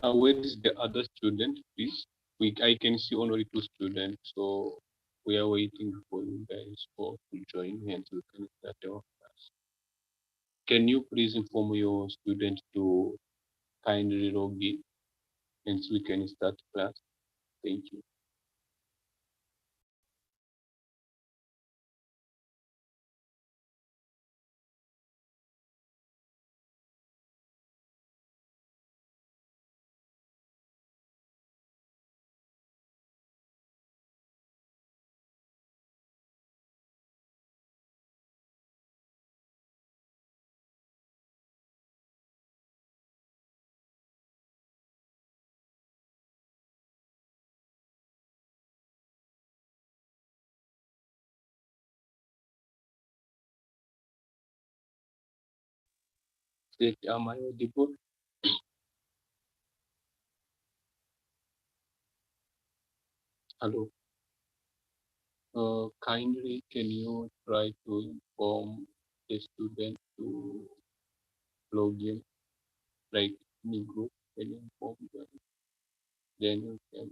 Where is the other student, please? I can see only two students, so we are waiting for you guys for to join and we can start our class. Can you please inform your students to kindly log in and so we can start class? Thank you. Am I audible? Hello. Kindly, can you try to inform the student to log in, like in the group, can you inform them? Then you can.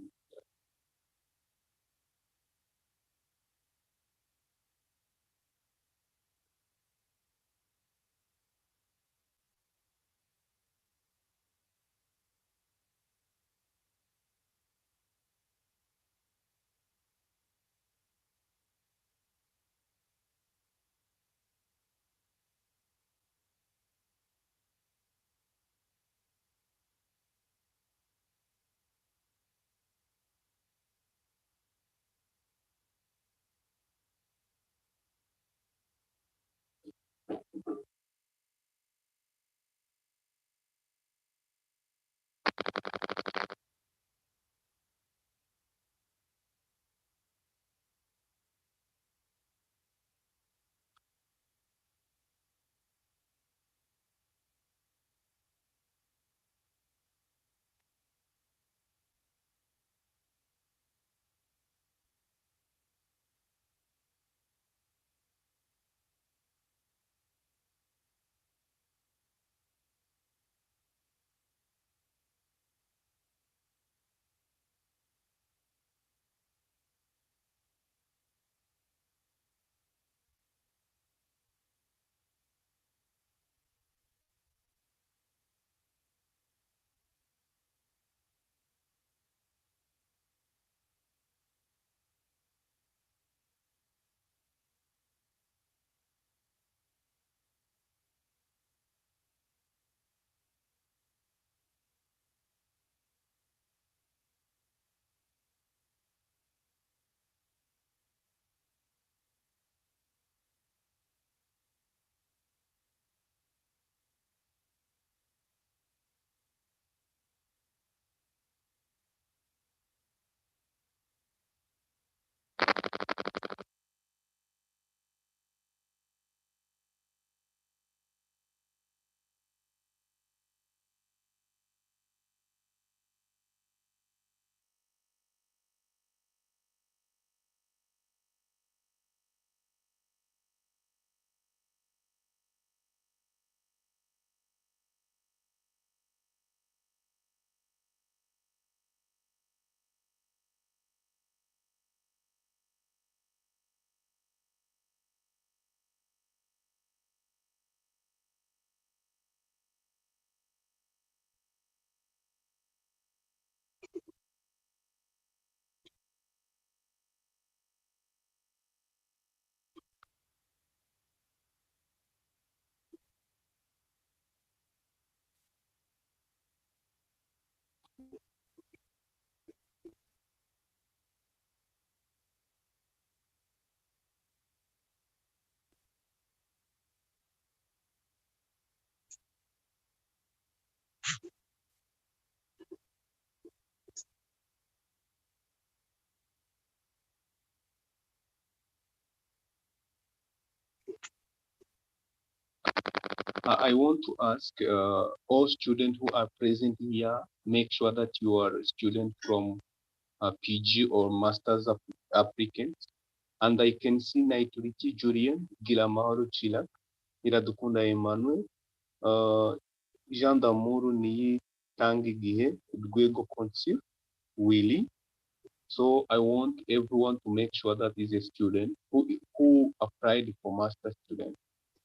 I want to ask all students who are present here, make sure that you are a student from PG or Masters applicants. And I can see Nzayituriki Julian, Giramahoro Chi, Iradukunda Emmanuel, Jean Damour NI, gutanga igihe urwego konsi willy. So I want everyone to make sure that is a student who applied for master student,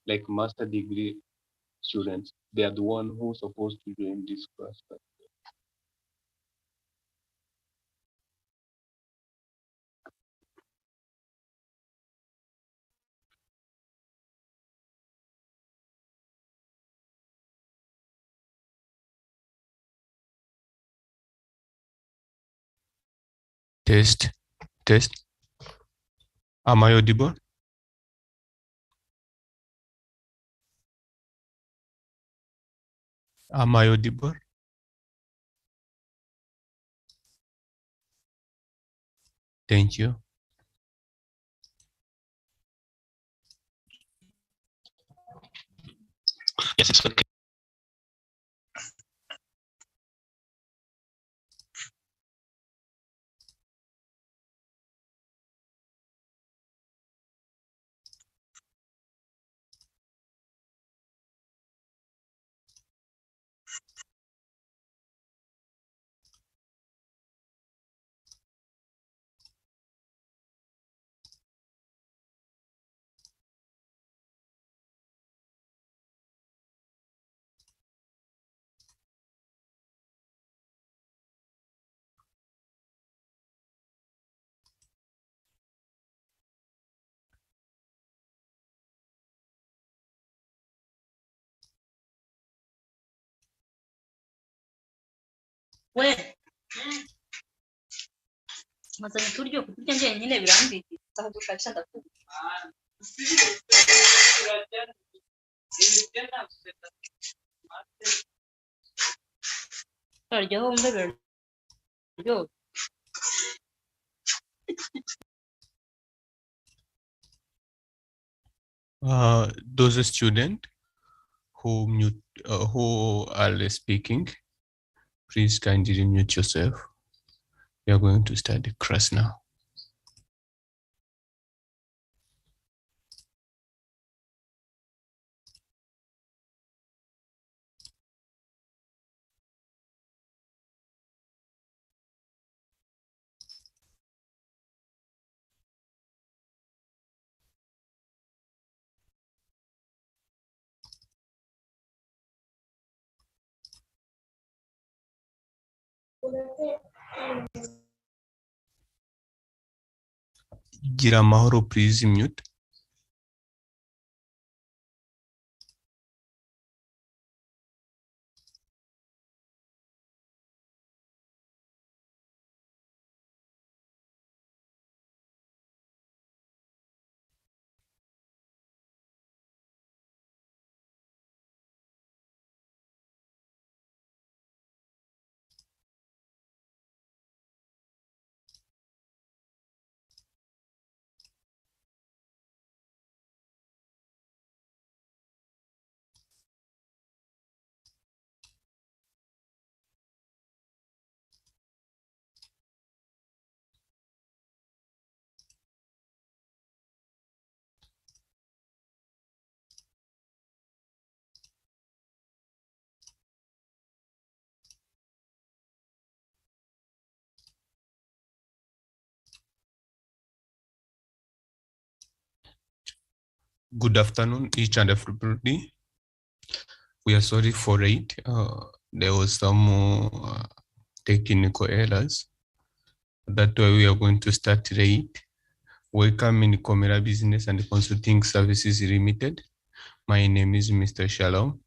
like master degree students. They are the one who's supposed to join this class. Test, test. Am I audible? Am I audible? Thank you. Yes, it's okay. we mazanye turyo kurya njyenyine birambirira aho gushakisha ndakuba turaryaho wumve biraryoha. Those students who are speaking, please kindly mute yourself. We are going to start the class now. Giramahoro, please mute. Good afternoon, each and everybody. We are sorry for it. There was some technical errors. That's why we are going to start late. Welcome in Comera Business and Consulting Services Limited. My name is Mr. Shalom,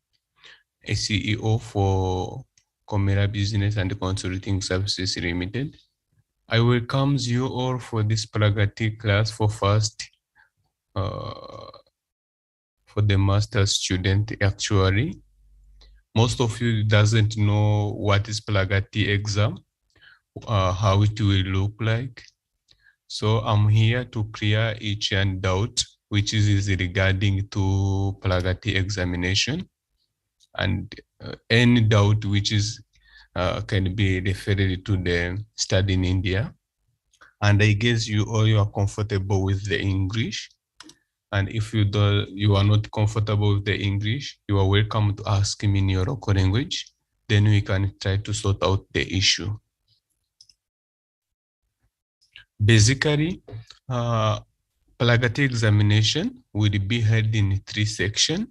a CEO for Comera Business and Consulting Services Limited. I welcome you all for this PRAGATI class for the master student. Actually, most of you doesn't know what is PRAGATI exam, how it will look like. So I'm here to clear each and doubt which is regarding to PRAGATI examination, and any doubt which is can be referred to the study in India. And I guess you all are comfortable with the English. And if you are not comfortable with the English, you are welcome to ask me in your local language. then we can try to sort out the issue. Basically, PRAGATI examination will be held in 3 sections,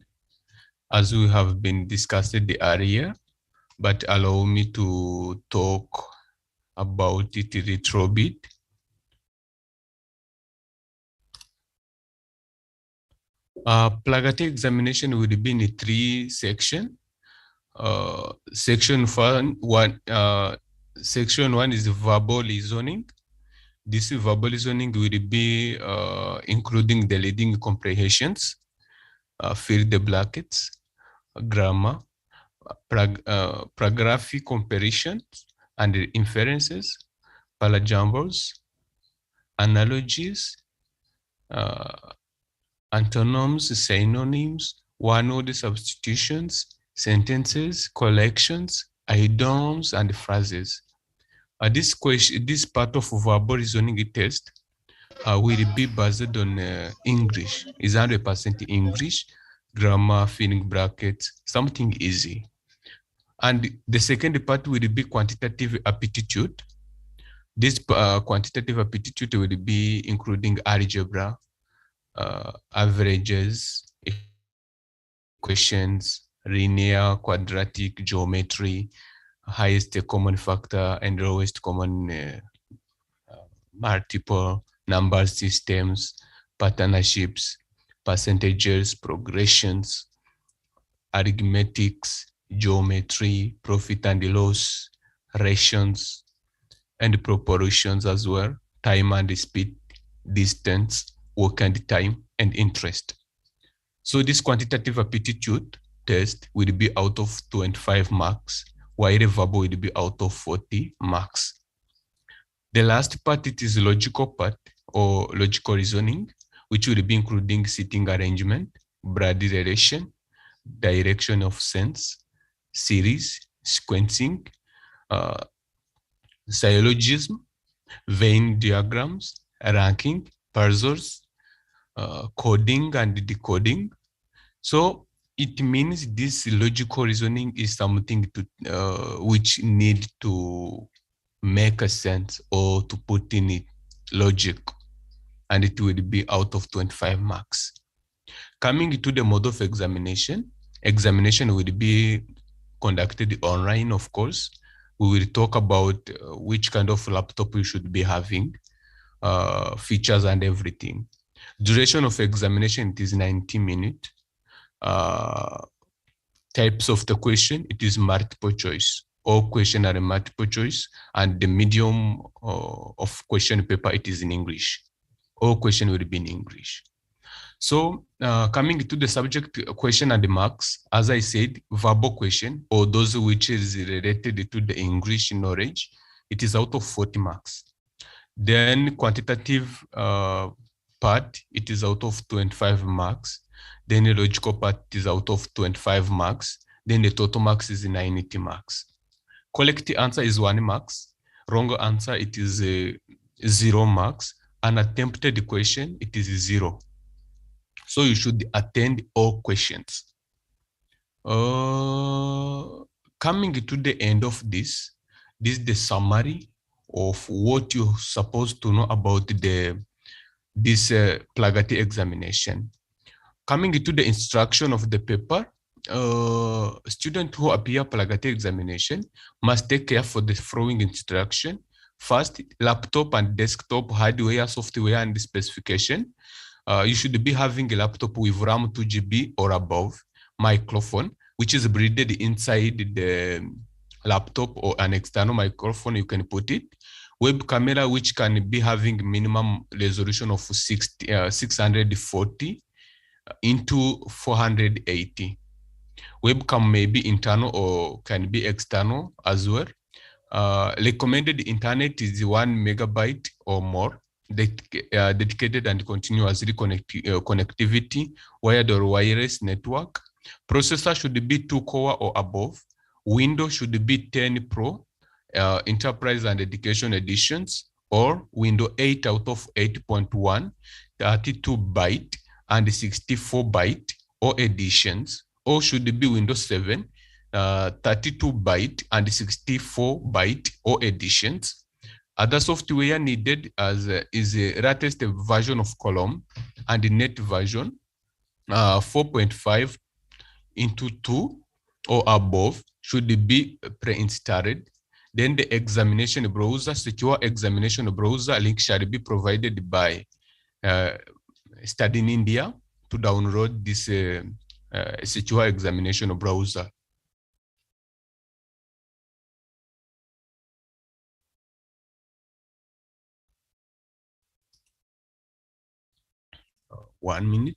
as we have been discussed earlier, but allow me to talk about it a little bit. PRAGATI examination will be in 3 sections. Section one is verbal listening. This verbal listening will be including the reading comprehensions, fill the brackets, grammar, paragraphy comparisons and inferences, parajumbles, analogies, antonyms, synonyms, one-word substitutions, sentences, collections, idioms, and phrases. This part of verbal reasoning test will be based on English. Is 100% English, grammar, filling brackets, something easy. And the second part will be quantitative aptitude. This quantitative aptitude will be including algebra, averages, equations, linear, quadratic, geometry, highest common factor and lowest common multiple, number systems, partnerships, percentages, progressions, arithmetics, geometry, profit and loss, rations, and proportions as well, time and speed, distance, work and time, and interest. So this quantitative aptitude test will be out of 25 marks, while the verbal will be out of 40 marks. The last part, it is logical part or logical reasoning, which will be including seating arrangement, Brady relation, direction of sense, series, sequencing, syllogism, Venn diagrams, ranking, puzzles, coding and decoding. So it means this logical reasoning is something to which need to make a sense or to put in it logic, and it will be out of 25 marks. Coming to the mode of examination, examination will be conducted online, of course. We will talk about which kind of laptop you should be having, features and everything. Duration of examination, it is 90 minutes. Types of the question, it is multiple choice. All question are multiple choice, and the medium of question paper, it is in English. All question will be in English. So coming to the subject question and the marks, as I said, verbal question or those which is related to the English knowledge, it is out of 40 marks. Then quantitative part, it is out of 25 marks. Then the logical part is out of 25 marks. Then the total marks is 90 marks. Correct answer is 1 marks. Wrong answer, it is 0 marks. Unattempted question, it is 0. So you should attend all questions. Coming to the end of this is the summary of what you're supposed to know about this PRAGATI examination. Coming to the instruction of the paper, students who appear PRAGATI examination must take care for the following instruction. First, laptop and desktop hardware, software, and specification. You should be having a laptop with RAM 2 GB or above, microphone, which is breeded inside the laptop, or an external microphone, you can put it. Web camera, which can be having minimum resolution of 640 into 480. Webcam may be internal or can be external as well. Recommended internet is 1 megabyte or more. Dedicated and continuous connectivity, wired or wireless network. Processor should be 2-core or above. Windows should be 10 Pro, Enterprise and Education editions, or Windows 8 out of 8.1, 32-byte and 64-byte or editions, or should be Windows 7, 32-byte and 64-byte or editions. Other software needed is a latest version of column and the net version 4.5 into 2 or above should be pre-installed. Then the examination browser, secure examination browser link shall be provided by Study in India to download this secure examination browser. One minute.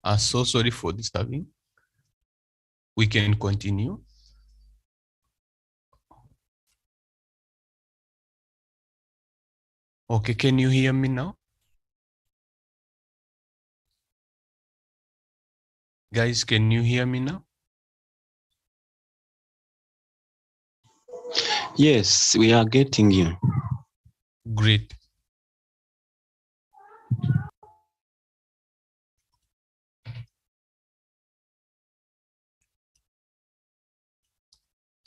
I'm so sorry for disturbing. We can continue. Okay, can you hear me now? Guys, can you hear me now? Yes, we are getting you. Great.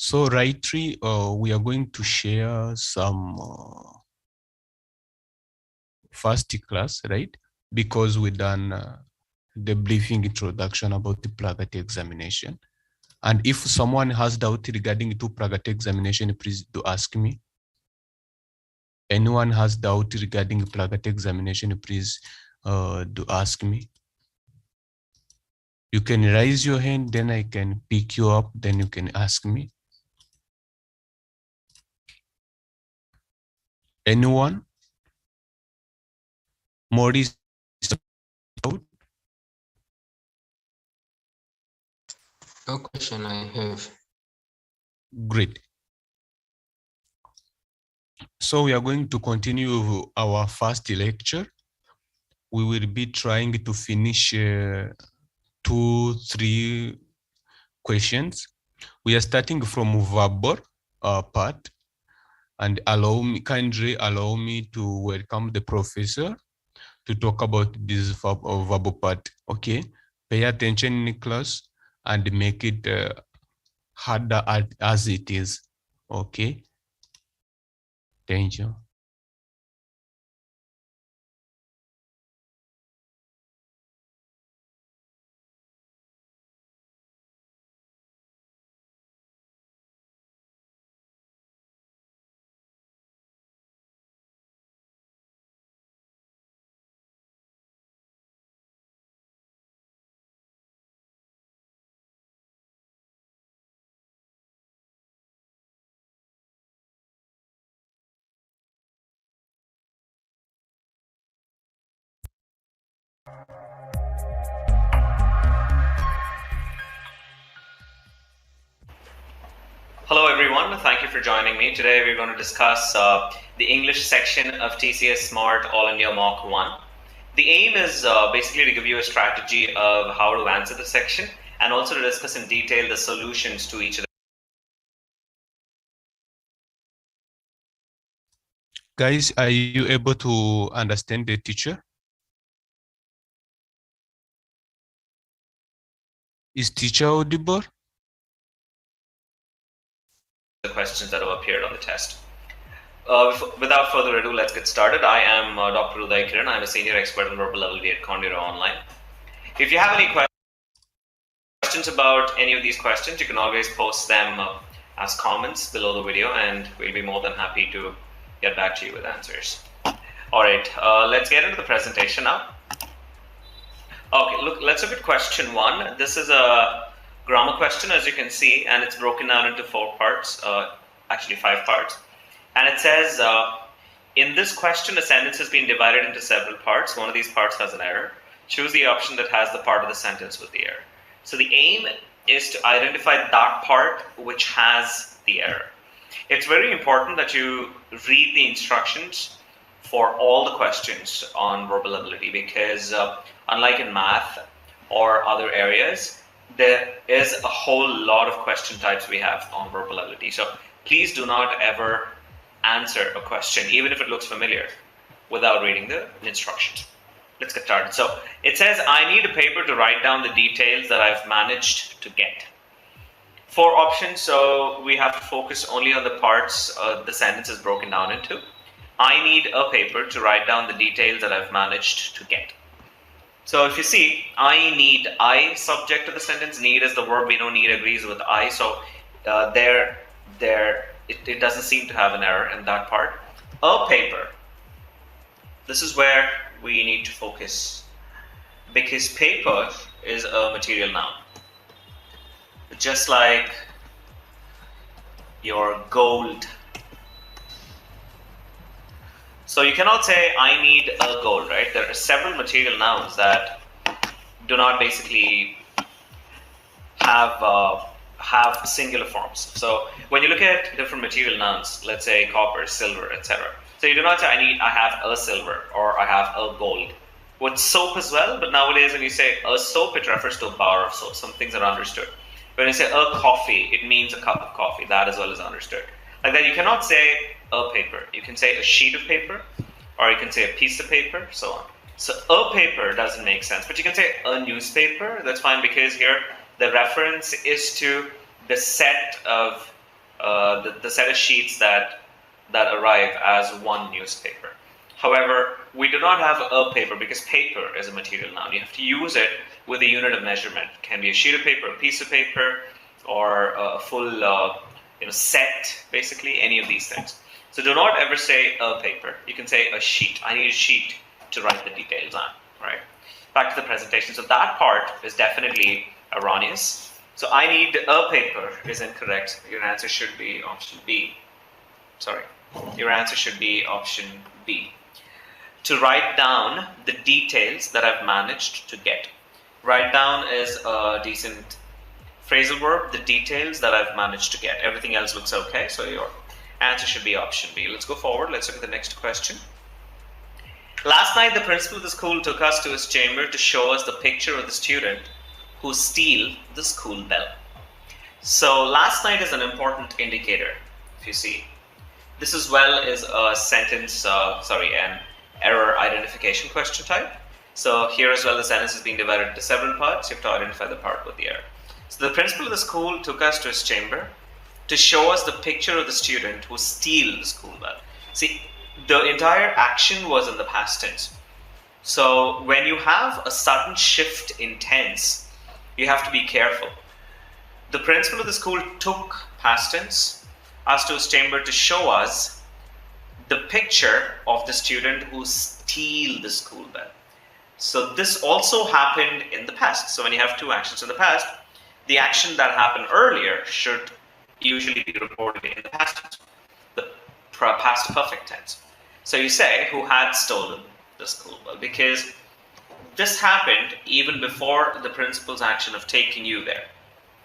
So rightly, we are going to share some first class, right? Because we done the briefing introduction about the PRAGATI examination. And if someone has doubt regarding to PRAGATI examination, please do ask me. Anyone has doubt regarding PRAGATI examination, please do ask me. You can raise your hand, then I can pick you up, then you can ask me. Anyone? Maurice? No question I have. Great. So we are going to continue our first lecture. We will be trying to finish 2-3 questions. We are starting from verbal part, and kindly allow me to welcome the professor to talk about this verbal part. Okay, pay attention in class and make it harder as it is. Okay, thank you. Hello everyone, thank you for joining me. Today we're going to discuss the English section of TCS Smart All India Mock 1. The aim is basically to give you a strategy of how to answer the section and also to discuss in detail the solutions to each of Guys, are you able to understand the teacher? Is teacher audible? The questions that have appeared on the test. Without further ado, let's get started. I am Dr. Nzayituriki. I'm a senior expert in verbal ability at Condiro Online. If you have any questions about any of these questions, you can always post them as comments below the video, and we'll be more than happy to get back to you with answers. All right, let's get into the presentation now. Okay, look, let's look at question 1. This is a grammar question, as you can see, and it's broken down into 4 parts, actually 5 parts. And it says, in this question, a sentence has been divided into several parts. One of these parts has an error. Choose the option that has the part of the sentence with the error. So the aim is to identify that part which has the error. It's very important that you read the instructions for all the questions on verbal ability, because unlike in math or other areas, there is a whole lot of question types we have on verbal ability. So please do not ever answer a question, even if it looks familiar, without reading the instructions. Let's get started. So it says, I need a paper to write down the details that I've managed to get. 4 options, so we have to focus only on the parts the sentence is broken down into. I need a paper to write down the details that I've managed to get. So if you see, I need, I subject to the sentence, need is the verb, we know need agrees with I, so it doesn't seem to have an error in that part. A paper, this is where we need to focus, because paper is a material noun. Just like your gold. So you cannot say I need a gold, right? There are several material nouns that do not basically have singular forms. So when you look at different material nouns, let's say copper, silver, etc. So you do not say I have a silver or I have a gold. With soap as well, but nowadays when you say a soap, it refers to a bar of soap. Some things are understood. When you say a coffee, it means a cup of coffee. That as well is understood. Like that, you cannot say a paper. You can say a sheet of paper, or you can say a piece of paper, so on. So a paper doesn't make sense, but you can say a newspaper. That's fine, because here the reference is to the set of the set of sheets that arrive as one newspaper. However, we do not have a paper because paper is a material noun. You have to use it with a unit of measurement. It can be a sheet of paper, a piece of paper, or a full set, basically, any of these things. So do not ever say a paper. You can say a sheet. I need a sheet to write the details on, right? Back to the presentation. So that part is definitely erroneous. So I need a paper is incorrect. Your answer should be option B. Sorry. Your answer should be option B. To write down the details that I've managed to get. Write down is a decent phrasal verb, the details that I've managed to get. Everything else looks okay, so your answer should be option B. Let's go forward. Let's look at the next question. Last night, the principal of the school took us to his chamber to show us the picture of the student who steals the school bell. So last night is an important indicator, if you see. This as well is a sentence, an error identification question type. So here as well, the sentence is being divided into several parts. You have to identify the part with the error. So the principal of the school took us to his chamber to show us the picture of the student who steals the school bell. See, the entire action was in the past tense. So when you have a sudden shift in tense, you have to be careful. The principal of the school took past tense, us to his chamber to show us the picture of the student who steals the school bell. So this also happened in the past. So when you have two actions in the past, the action that happened earlier should usually be reported in the past tense, the past perfect tense. So you say who had stolen the school bell, because this happened even before the principal's action of taking you there,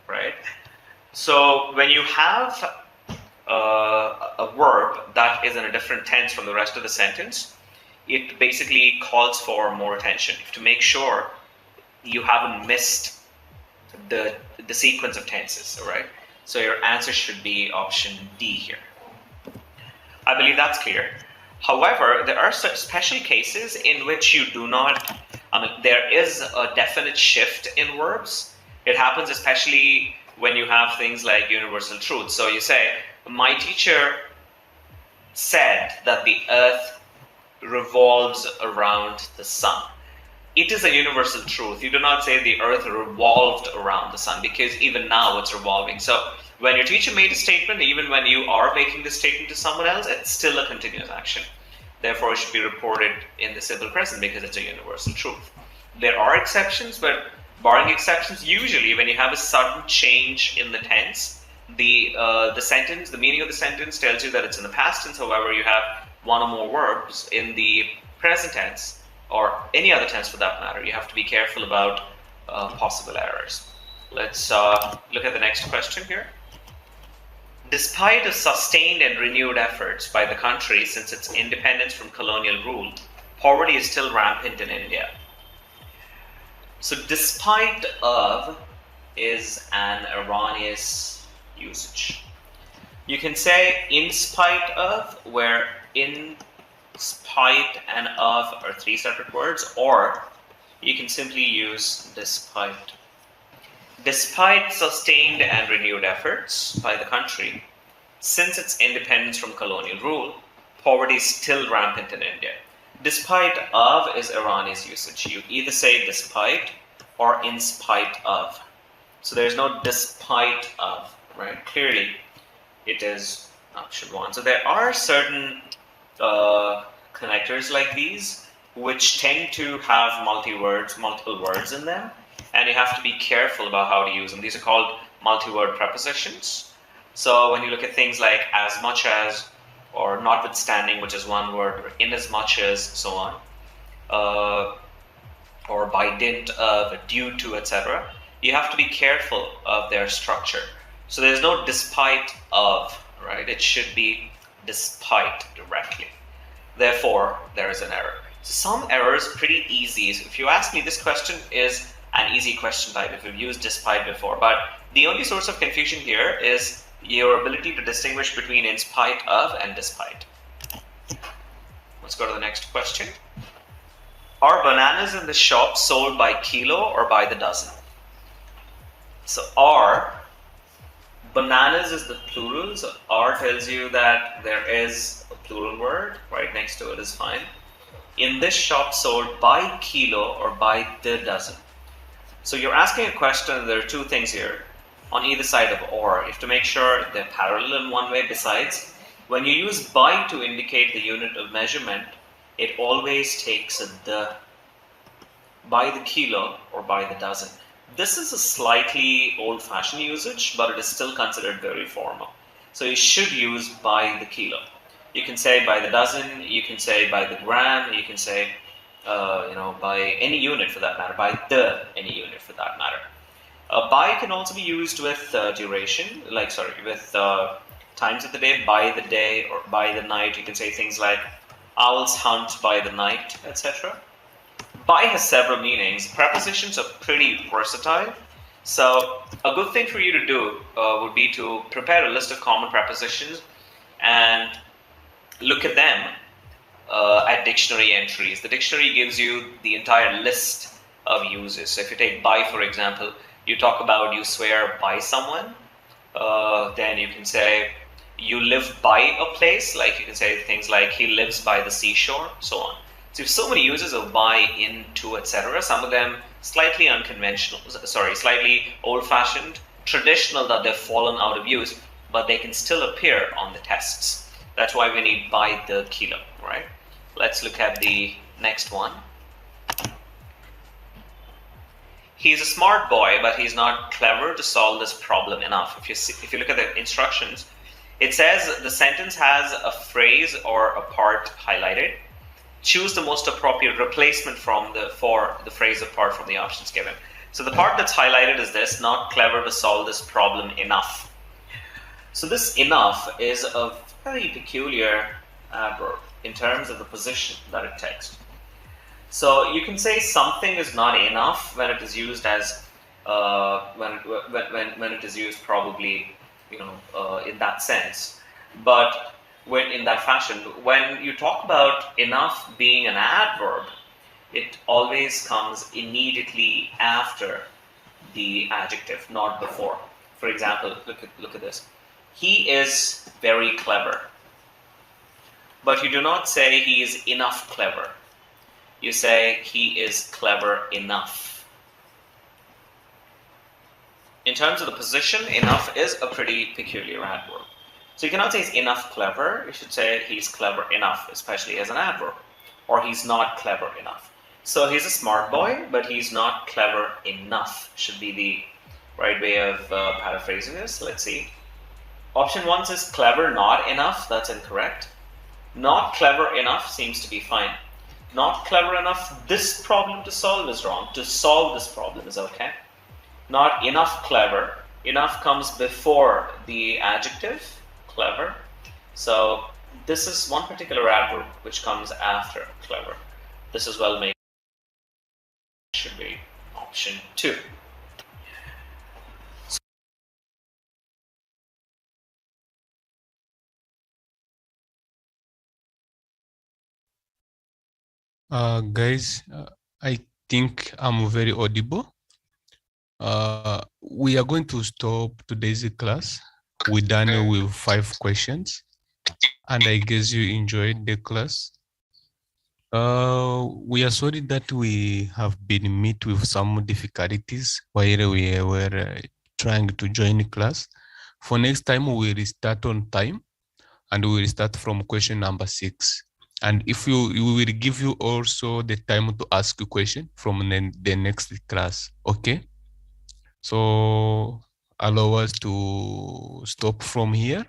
right? So when you have a verb that is in a different tense from the rest of the sentence, it basically calls for more attention. You have to make sure you haven't missed the sequence of tenses, all right? So your answer should be option D here. I believe that's clear. However, there are such special cases in which you do not, there is a definite shift in verbs. It happens especially when you have things like universal truth. So you say, my teacher said that the earth revolves around the sun. It is a universal truth. You do not say the earth revolved around the sun, because even now it's revolving. So when your teacher made a statement, even when you are making the statement to someone else, it's still a continuous action. Therefore, it should be reported in the simple present because it's a universal truth. There are exceptions, but barring exceptions, usually when you have a sudden change in the tense, the sentence, the meaning of the sentence tells you that it's in the past tense. However, you have one or more verbs in the present tense, or any other tense for that matter. You have to be careful about possible errors. Let's look at the next question here. Despite of sustained and renewed efforts by the country since its independence from colonial rule, poverty is still rampant in India. So despite of is an erroneous usage. You can say in spite of, where in spite and of are three separate words, or you can simply use despite. Despite sustained and renewed efforts by the country since its independence from colonial rule, poverty is still rampant in India. Despite of is erroneous usage. You either say despite or in spite of. So there's no despite of, right? Clearly it is option one. So there are certain connectors like these which tend to have multiple words in them, and you have to be careful about how to use them. These are called multi-word prepositions. So when you look at things like as much as, or notwithstanding, which is one word, or in as much as, so on, or by dint of, due to, etc., you have to be careful of their structure. So there's no despite of, right? It should be despite directly. Therefore, there is an error. So some errors pretty easy. So if you ask me, this question is an easy question type if you've used despite before. But the only source of confusion here is your ability to distinguish between in spite of and despite. Let's go to the next question. Are bananas in the shop sold by kilo or by the dozen? So are, bananas is the plural, so are tells you that there is a plural word, right next to it is fine. In this shop sold by kilo or by the dozen. So you're asking a question, and there are two things here on either side of or. You have to make sure they're parallel in one way. Besides, when you use by to indicate the unit of measurement, it always takes a the, by the kilo or by the dozen. This is a slightly old-fashioned usage, but it is still considered very formal. So you should use by the kilo. You can say by the dozen, you can say by the gram, you can say by any unit for that matter, by the any unit for that matter. By can also be used with duration, with times of the day, or by the night. You can say things like owls hunt by the night, etc. By has several meanings. Prepositions are pretty versatile. So a good thing for you to do would be to prepare a list of common prepositions and look at them at dictionary entries. The dictionary gives you the entire list of uses. So if you take by, for example, you talk about you swear by someone, then you can say you live by a place, like you can say things like he lives by the seashore, so on. So you have so many uses of by, into, etc. Some of them slightly unconventional, slightly old-fashioned, traditional, that they've fallen out of use, but they can still appear on the tests. That's why we need by the kilo, right? Let's look at the next one. He's a smart boy, but he's not clever to solve this problem enough. If you look at the instructions, it says the sentence has a phrase or a part highlighted. Choose the most appropriate replacement for the phrase or part from the options given. So the part that's highlighted is this: not clever to solve this problem enough. So this enough is a very peculiar adverb in terms of the position that it takes. So you can say something is not enough when it is used as when it is used probably in that sense. But when in that fashion. When you talk about enough being an adverb, it always comes immediately after the adjective, not before. For example, look at this. He is very clever. But you do not say he is enough clever. You say he is clever enough. In terms of the position, enough is a pretty peculiar adverb. So you cannot say he's enough clever. You should say he's clever enough, especially as an adverb. Or he's not clever enough. So he's a smart boy, but he's not clever enough, should be the right way of paraphrasing this. Let's see. Option 1 says clever not enough. That's incorrect. Not clever enough seems to be fine. Not clever enough, this problem to solve is wrong. To solve this problem is okay. Not enough clever. Enough comes before the adjective, clever. So this is one particular adverb which comes after clever. This is well made. Should be option 2. Guys, I think I'm very audible. We are going to stop today's class. We're done with 5 questions, and I guess you enjoyed the class. We are sorry that we have been met with some difficulties while we were trying to join the class. For next time, we will start on time, and we will start from question number 6. And if we will give you also the time to ask a question from the next class, okay? So allow us to stop from here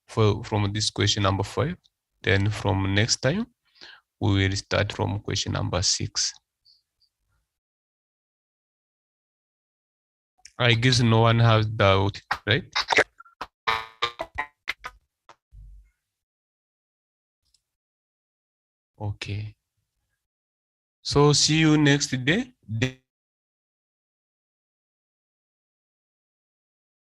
from this question number 5. Then from next time, we will start from question number 6. I guess no one has doubt, right? Okay. So see you next day.